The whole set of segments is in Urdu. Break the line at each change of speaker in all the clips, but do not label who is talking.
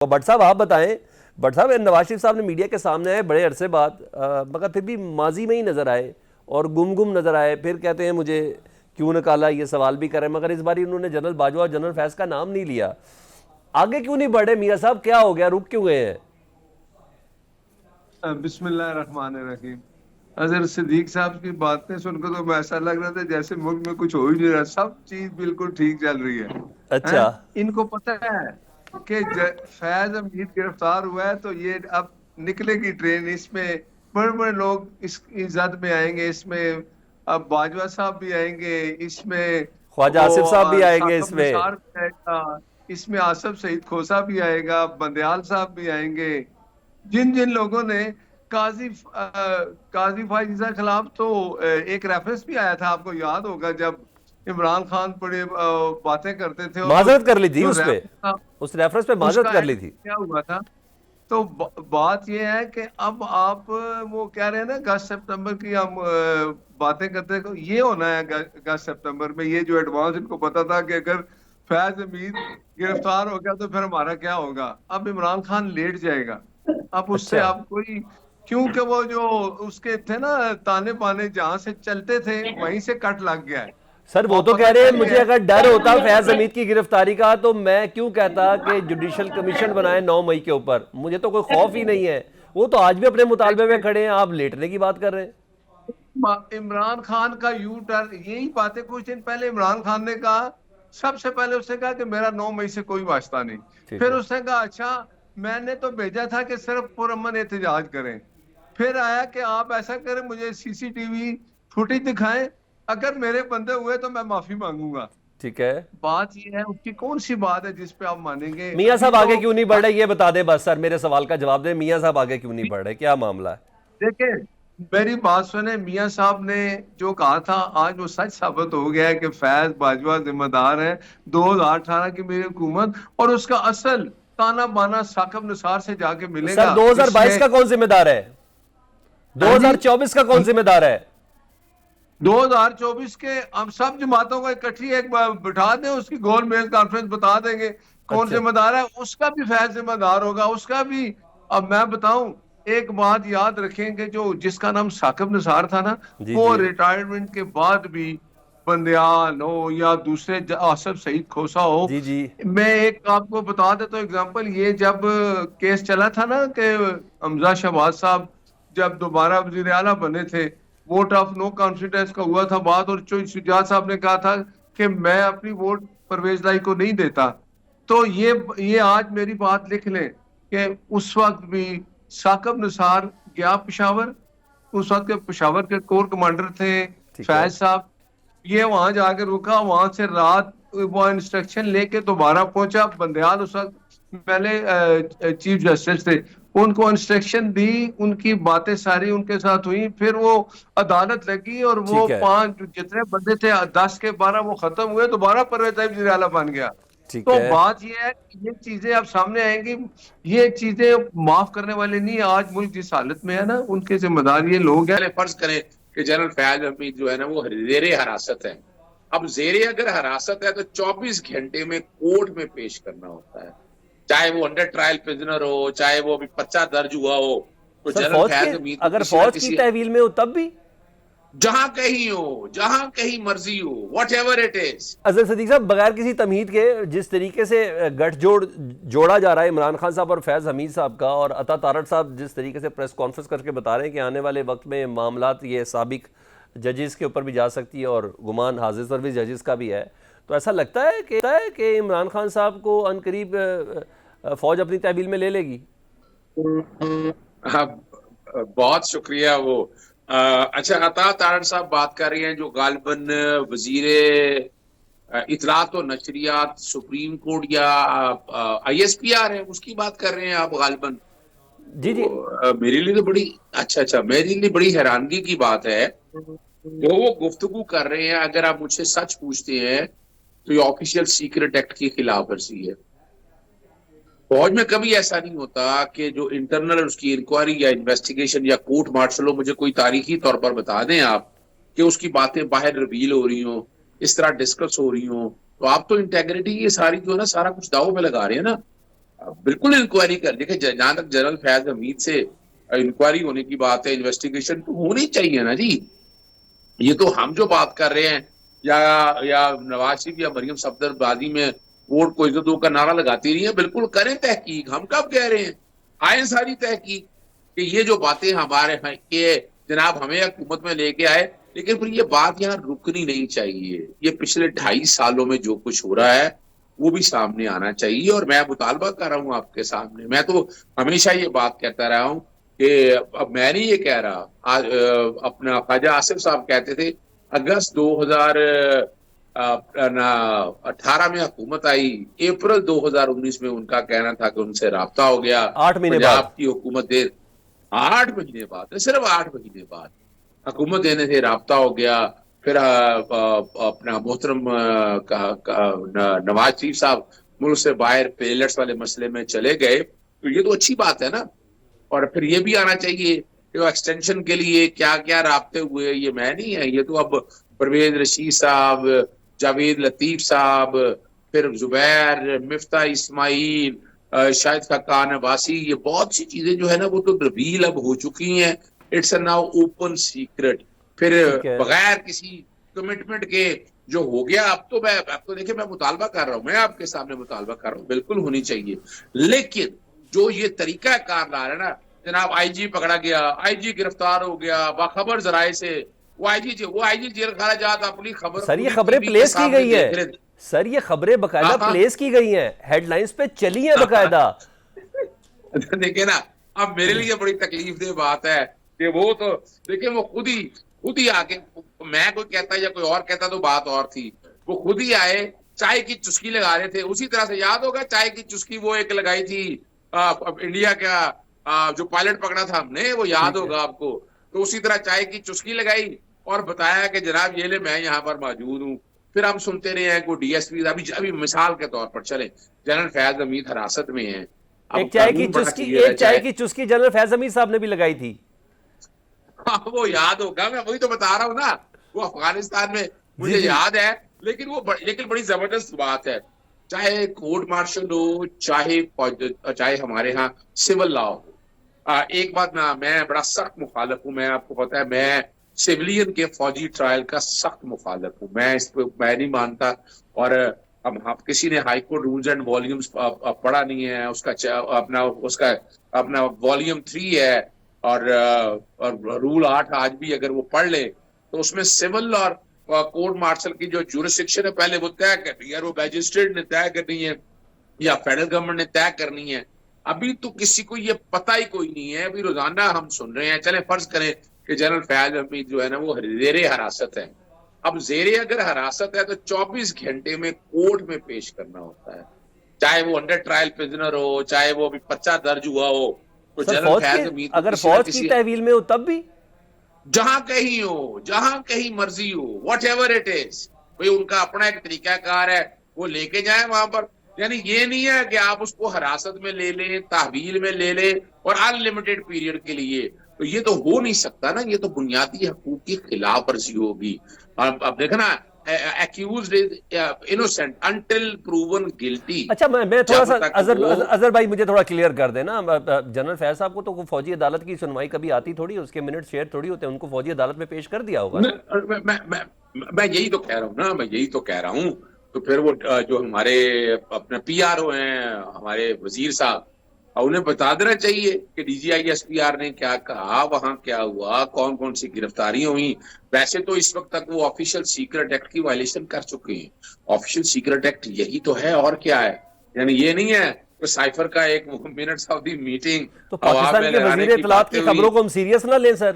بٹ صاحب آپ بتائیں، بٹ صاحب نواز شریف صاحب نے میڈیا کے سامنے آئے بڑے عرصے بعد، مگر پھر بھی ماضی میں ہی نظر آئے اور گم نظر آئے، پھر کہتے ہیں مجھے کیوں نکالا، یہ سوال بھی کریں، مگر اس باری انہوں نے جنرل باجوہ اور جنرل فیض کا نام نہیں لیا۔ آگے کیوں نہیں بڑھے میاں صاحب، کیا ہو گیا، رک کیوں گئے ہیں؟
بسم اللہ الرحمن الرحیم۔ حضرت صدیق صاحب کی باتیں سن کر تو ایسا لگ رہا تھا جیسے ملک میں کچھ ہو ہی نہیں رہا، سب چیز بالکل ٹھیک چل رہی ہے۔
اچھا،
ان کو پتہ ہے کہ فیض حمید گرفتار ہوا ہے تو یہ اب نکلے گی ٹرین، اس میں بڑے بڑے لوگ اس کی زد میں آئیں گے، اس میں اب باجوہ صاحب بھی آئیں گے، اس میں
خواجہ
وہ
آصف صاحب بھی آئیں گے اس
ثاقب
میں۔
نثار بھی آئے گا، اس میں آصف سعید کھوسہ بھی آئے گا، بندیال صاحب بھی آئیں گے۔ جن لوگوں نے قاضی فائزہ کے خلاف تو ایک ریفرنس بھی آیا تھا، آپ کو یاد ہوگا، جب عمران خان بڑے باتیں کرتے تھے اور وہ
معذرت کر لی تھی
جو
اس پہ،
ریفرنس تھا
اس ریفرنس پہ
اس
معذرت
کا
کر لی
اینڈ
تھی۔
کیا ہوا تھا۔ تو بات یہ ہے کہ اب آپ وہ کہہ رہے ہیں نا 10 سپتمبر کی ہم باتیں کرتے ہیں، یہ ہونا ہے 10 سپتمبر میں، یہ جو ایڈوانس ان کو پتا تھا کہ اگر فیض حمید گرفتار ہو گیا تو پھر ہمارا کیا ہوگا۔ اب عمران خان لیٹ جائے گا، اب اس سے
اچھا
آپ کوئی، کیونکہ وہ جو اس کے تھے نا تانے بانے جہاں سے چلتے تھے وہیں سے کٹ لگ گیا ہے۔
سر وہ
وہ
تو کہہ
پتہ
رہے ہیں
چل
مجھے
گیا
اگر ڈر ہوتا فیض حمید کی گرفتاری کا تو میں کیوں کہتا کہ جوڈیشل کمیشن بنائے 9 مئی کے اوپر، مجھے تو کوئی خوف ہی نہیں ہے۔ وہ تو آج بھی اپنے مطالبے میں کھڑے ہیں، آپ لیٹنے کی بات کر رہے ہیں۔
عمران خان کا یو ٹرن، یہی باتیں کچھ دن پہلے عمران خان نے کہا، سب سے پہلے اس نے کہا کہ میرا 9 مئی سے کوئی واسطہ نہیں،
ٹھیک
پھر
ہے،
اس نے کہا اچھا میں نے تو بھیجا تھا کہ صرف پرامن احتجاج کریں، پھر آیا کہ آپ ایسا کریں مجھے سی سی ٹی وی فوٹیج دکھائیں، اگر میرے بندے ہوئے تو میں معافی مانگوں گا۔
ٹھیک ہے۔
بات یہ ہے، اس کی کون سی بات ہے جس پہ آپ مانیں گے؟
میاں
ابھی
صاحب
تو
آگے کیوں نہیں بڑھ رہے یہ بتا دیں بس، سر میرے سوال کا جواب دیں، میاں صاحب آگے کیوں نہیں بڑھ رہے، کیا معاملہ ہے؟
دیکھیں میری بات سنیں، میاں صاحب نے جو کہا تھا آج وہ سچ ثابت ہو گیا ہے کہ فیض باجوہ ذمہ دار ہے 2018 کی میری حکومت، اور اس کا اصل تانا بانا ثاقب نثار سے جا کے ملے
سر
گا۔ اس
2022
میں
کا کون ذمہ دار ہے؟
ہاں جی
2024 کا کون ذمہ دار ہے؟
2024 کے ہم سب جماعتوں کو اکٹھی ایک بار بٹھا دیں، اس کی گول میز کانفرنس بتا دیں گے کون
اچھا
ذمہ دار ہے، اس کا بھی فیض ذمہ دار ہوگا، اس کا بھی۔ اب میں بتاؤں ایک بات یاد رکھیں کہ جو جس کا نام ثاقب نثار تھا نا،
جی
وہ
جی
ریٹائرمنٹ کے بعد بھی بندیال ہو یا دوسرے آصف سعید کھوسہ ہو،
جی جی
میں ایک آپ کو بتا دیتا ہوں اگزامپل، یہ جب کیس چلا تھا نا کہ حمزہ شہباز صاحب جب دوبارہ وزیر اعلیٰ بنے تھے، ووٹ آف نو کانفیڈنس کا ہوا تھا بات، اور شجاعت صاحب نے کہا تھا کہ میں اپنی ووٹ پرویز لائی کو نہیں دیتا۔ تو یہ آج میری بات لکھ لیں کہ اس وقت بھی ثاقب نثار گیا پشاور، اس وقت کے پشاور کے کور کمانڈر تھے
ٹھیک ہے
فیض صاحب، یہ وہاں جا کے رکا، وہاں سے رات وہ انسٹرکشن لے کے دوبارہ پہنچا۔ بندیال اس وقت پہلے چیف جسٹس تھے، ان کو انسٹرکشن دی، ان کی باتیں ساری ان کے ساتھ ہوئی، پھر وہ عدالت لگی اور وہ
ٹھیک ہے
5 جتنے بندے تھے 10 کے 12 وہ ختم ہوئے، دوبارہ پرویز لائی وزیر اعلیٰ بن گیا۔
ٹھیک
تو
ہے
بات یہ ہے کہ یہ چیزیں اب سامنے آئیں گی، یہ چیزیں معاف کرنے والے نہیں۔ آج ملک جس حالت میں ہے نا، ان کے ذمہ دار یہ لوگ ہیں۔
فرض کریں کہ جنرل فیاض حمید جو ہے نا وہ زیر حراست ہے، اب زیر اگر حراست ہے تو 24 گھنٹے میں کورٹ میں پیش کرنا ہوتا ہے، چاہے وہ انڈر ٹرائل پرزنر ہو، چاہے وہ ابھی پرچہ درج ہوا ہو، تو
سر
جنرل
فوج کے،
فیاض حمید کو
اگر
کسی نہ
فوج کی
کسی،
تحویل میں ہو تب بھی؟
جہاں کہیں ہو، جہاں کہیں مرضی ہو، whatever it is.
Azhar Siddique صاحب بغیر کسی تمہید کے جس طریقے سے گٹھ جوڑا جا رہا ہے عمران خان صاحب اور فیض حمید صاحب کا، اور عطا تارڑ صاحب جس طریقے سے پریس کانفرنس کر کے بتا رہے ہیں کہ آنے والے وقت میں معاملات یہ سابق ججز کے اوپر بھی جا سکتی ہے اور گمان حاضر سروس ججز کا بھی ہے، تو ایسا لگتا ہے کہ عمران خان صاحب کو عن قریب فوج اپنی تحویل میں لے لے گی؟
بہت شکریہ۔ وہ اچھا، عطا تارڑ صاحب بات کر رہے ہیں جو غالباً وزیر اطلاعات و نشریات سپریم کورٹ یا آئی ایس پی آر ہے، اس کی بات کر رہے ہیں آپ غالباً؟
جی جی
میرے لیے تو بڑی اچھا میرے لیے بڑی حیرانگی کی بات ہے وہ گفتگو کر رہے ہیں۔ اگر آپ مجھ سے سچ پوچھتے ہیں تو یہ آفیشیل سیکرٹ ایکٹ کی خلاف ورزی ہے۔ فوج میں کبھی ایسا نہیں ہوتا کہ جو انٹرنل اس کی انکوائری یا انویسٹیگیشن یا کورٹ مارشل ہو، مجھے کوئی تاریخی طور پر بتا دیں آپ کہ اس کی باتیں باہر ریویل ہو رہی ہوں، اس طرح ڈسکس ہو رہی ہوں، تو آپ تو انٹیگریٹی یہ ساری جو ہے نا سارا کچھ داؤ پہ لگا رہے ہیں نا۔ بالکل انکوائری کر. دیکھیں جہاں تک جنرل فیاض حمید سے انکوائری ہونے کی بات ہے, انویسٹیگیشن تو ہونی چاہیے نا جی. یہ تو ہم جو بات کر رہے ہیں یا نواز شریف یا مریم صفدر بازی میں ووٹ کو عزت دو کا نعرہ لگاتی رہی ہیں. بالکل کریں تحقیق. ہم کب کہہ رہے ہیں آئیں ساری تحقیق کہ یہ جو باتیں ہمارے ہیں کہ جناب ہمیں حکومت میں لے کے آئے, لیکن پھر یہ بات یہاں رکنی نہیں چاہیے. یہ پچھلے 2.5 سالوں میں جو کچھ ہو رہا ہے وہ بھی سامنے آنا چاہیے. اور میں مطالبہ کر رہا ہوں آپ کے سامنے. میں تو ہمیشہ یہ بات کہتا رہا ہوں کہ اب میں نہیں یہ کہہ رہا, اپنا خواجہ آصف صاحب کہتے تھے اگست 2018 میں حکومت آئی, اپریل 2019 میں ان کا کہنا تھا کہ ان سے رابطہ ہو گیا.
8 مہینے بعد
پنجاب کی حکومت 8 مہینے بعد, صرف 8 مہینے بعد حکومت دینے سے رابطہ ہو گیا. پھر اپنا محترم نواز شریف صاحب ملک سے باہر پیلٹس والے مسئلے میں چلے گئے, تو یہ تو اچھی بات ہے نا. اور پھر یہ بھی آنا چاہیے کہ ایکسٹینشن کے لیے کیا کیا رابطے ہوئے. یہ میں نہیں ہے, یہ تو اب پرویز رشید صاحب, جاوید لطیف صاحب, پھر زبیر, مفتاح اسماعیل, شاہد خاقان عباسی, یہ بہت سی چیزیں جو ہے نا وہ تو ریویل اب ہو چکی ہیں. It's now open secret. پھر بغیر کسی کمٹمنٹ کے جو ہو گیا, اب تو دیکھیں میں مطالبہ کر رہا ہوں, میں آپ کے سامنے مطالبہ کر رہا ہوں, بالکل ہونی چاہیے. لیکن جو یہ طریقہ کار لا رہا ہے نا جناب, آئی جی پکڑا گیا, آئی جی گرفتار ہو گیا باخبر ذرائع سے, وہ آئی جی جیل خانہ جات اپنی خبر.
سر یہ خبریں پلیس کی گئی ہیں, سر یہ خبریں باقاعدہ پلیس کی گئی ہیں, ہیڈ لائنز پہ چلی ہیں باقاعدہ.
دیکھیں نا, اب میرے لیے بڑی تکلیف دہ بات ہے کہ وہ تو دیکھیں وہ خود ہی آ کے, میں کوئی کہتا یا کوئی اور کہتا تو بات اور تھی. وہ خود ہی آئے, چائے کی چسکی لگا رہے تھے. اسی طرح سے یاد ہوگا چائے کی چسکی وہ ایک لگائی تھی انڈیا کا جو پائلٹ پکڑا تھا ہم نے, وہ یاد ہوگا آپ کو. تو اسی طرح چائے کی چسکی لگائی اور بتایا کہ جناب یہ لے میں یہاں پر موجود ہوں. پھر ہم سنتے رہے ہیں کوئی ڈی ایس پی, ابھی مثال کے طور پر چلیں جنرل فیاض حمید حراست میں ہیں.
ایک چائے کی چسکی جنرل فیاض حمید صاحب نے بھی لگائی تھی.
وہ یاد ہوگا, میں وہی تو بتا رہا ہوں نا, وہ افغانستان میں مجھے یاد ہے. لیکن بڑی زبردست بات ہے, چاہے کورٹ مارشل ہو, چاہے ہمارے ہاں سول لا ہو. ایک بات میں بڑا سخت مخالف ہوں, میں آپ کو پتا ہے میں سیولین کے فوجی ٹرائل کا سخت مخالف ہوں. میں اس پہ میں نہیں مانتا. اور اب کسی نے high court rules and volumes پڑھا نہیں ہے, اس کا اپنا والیوم 3 ہے اور رول 8 آج بھی اگر وہ پڑھ لے تو اس میں سول اور کورٹ مارشل کی جو جورسڈکشن ہے پہلے وہ طے کرنی ہے, وہ میجسٹریٹ نے طے کرنی ہے یا فیڈرل گورنمنٹ نے طے کرنی ہے. ابھی تو کسی کو یہ پتہ ہی کوئی نہیں ہے. ابھی روزانہ ہم سن رہے ہیں, چلیں فرض کریں کہ جنرل فیاض حمید جو ہے نا وہ زیر حراست ہے. اب زیر اگر حراست ہے تو 24 گھنٹے میں کورٹ میں پیش کرنا ہوتا ہے, چاہے وہ انڈر ٹرائل پرزنر ہو, چاہے وہ ابھی پرچہ درج ہوا ہو. تو جنرل فیاض حمید
اگر فوج کی تحویل میں ہو تب بھی,
جہاں کہیں ہو, جہاں کہیں مرضی ہو, واٹ ایور اٹ از, بھئی ان کا اپنا ایک طریقہ کار ہے, وہ لے کے جائیں وہاں پر. یعنی یہ نہیں ہے کہ آپ اس کو حراست میں لے لیں, تحویل میں لے لیں اور ان لمیٹڈ پیریڈ کے لیے. تو یہ تو ہو نہیں سکتا نا, یہ تو بنیادی حقوق کی خلاف ورزی ہوگی. اب دیکھنا, accused is innocent until proven guilty.
اچھا میں تھوڑا سا اظہر بھائی مجھے تھوڑا کلیئر کر دیں نا, جنرل فیاض صاحب کو تو فوجی عدالت کی سنوائی کبھی آتی تھوڑی, اس کے منٹ شیئر تھوڑی ہوتے ہیں, ان کو فوجی عدالت میں پیش کر دیا ہوگا.
میں یہی تو کہہ رہا ہوں نا, میں یہی تو کہہ رہا ہوں. تو پھر وہ جو ہمارے اپنے پی آر او ہیں, ہمارے وزیر صاحب, انہیں بتا دینا چاہیے کہ D G I S P R نے کیا کہا, وہاں کیا ہوا, کون کون سی گرفتاریاں ہوئی. ویسے تو اس وقت تک وہ آفیشیل سیکرٹ ایکٹ کی وائلیشن کر چکے ہیں. آفیشیل سیکرٹ ایکٹ یہی تو ہے, اور کیا ہے. یعنی یہ نہیں ہے کہ سائفر کا ایک منٹس آف دی میٹنگ.
تو پاکستان کے وزیر اطلاعات کی خبروں کو ہم سیریس نہ لیں سر.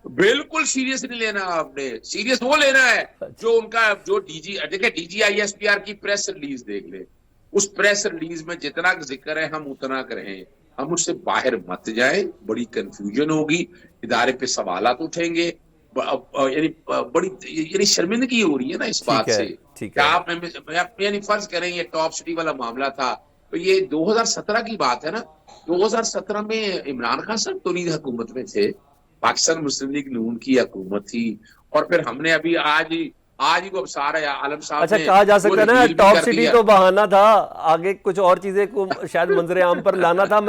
بالکل سیریس نہیں لینا, آپ نے سیریس وہ لینا ہے جو ان کا جو دیکھیں D G I S P R کی پریس ریلیز دیکھ لیں. اس پریس ریلیز میں جتنا ذکر ہے ہم اتنا کریں, ہم اس سے باہر مت جائیں. بڑی کنفیوژن ہوگی, ادارے پہ سوالات اٹھیں گے. یعنی شرمندگی ہو رہی ہے نا اس بات سے. آپ یعنی فرض کریں یہ ٹاپ سٹی والا معاملہ تھا, تو یہ 2017 کی بات ہے نا. 2017 میں عمران خان صاحب تو نہیں حکومت میں تھے, پاکستان مسلم لیگ نون کی حکومت تھی. اور پھر ہم نے ابھی آج ہی کو ابصار ہے عالم صاحب
اچھا
نے
کہا جا
وہ
سکتا ہے نا
reveal بھی
ٹاپ
کر
سٹی
دیا۔
تو بہانہ تھا، آگے کچھ اور چیزیں کو شاید منظر عام پر لانا تھا۔